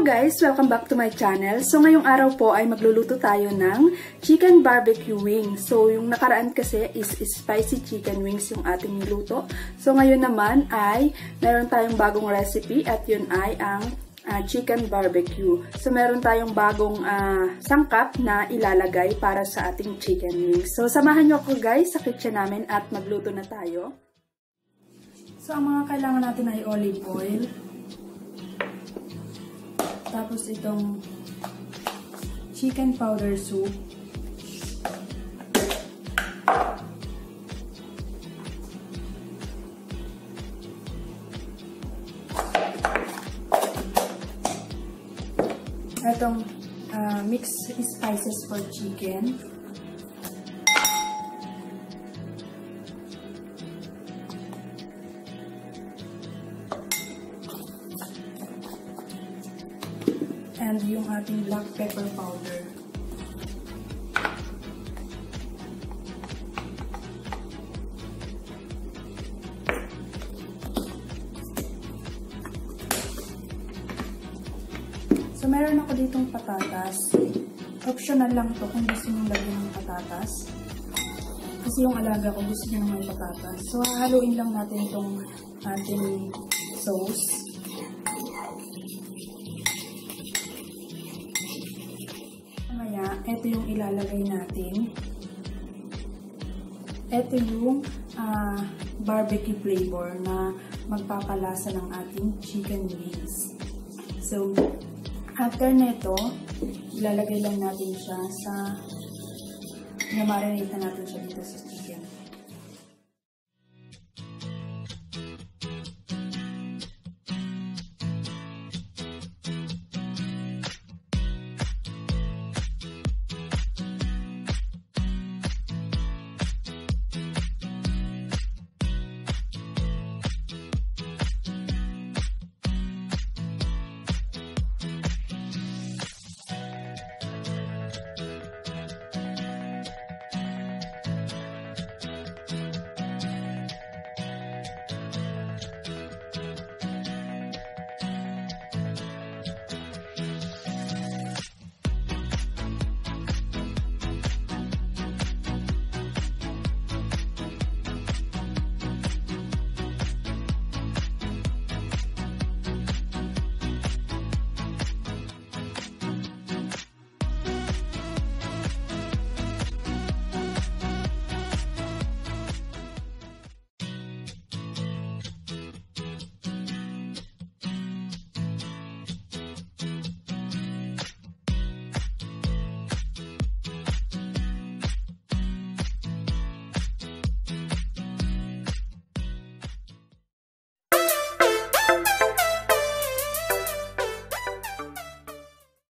guys! Welcome back to my channel. So ngayong araw po ay magluluto tayo ng chicken barbecue wings. So yung nakaraan kasi is spicy chicken wings yung ating niluto. So ngayon naman ay meron tayong bagong recipe at yun ay ang chicken barbecue. So meron tayong bagong sangkap na ilalagay para sa ating chicken wings. So samahan nyo ako guys sa kitchen namin at magluto na tayo. So ang mga kailangan natin ay olive oil. Tapos itong chicken powder soup. Itong mixed spices for chicken. And yung ating black pepper powder. So, meron ako ditong patatas. Optional lang to kung gusto nyo lagyan ng patatas. Kasi yung alaga ko gusto nyo ng may patatas. So, hahaluin lang natin itong ating sauce. Ito yung ilalagay natin. Ito yung barbecue flavor na magpapalasa ng ating chicken wings. So, after neto, ilalagay lang natin siya sa, na-marinate na natin siya dito sa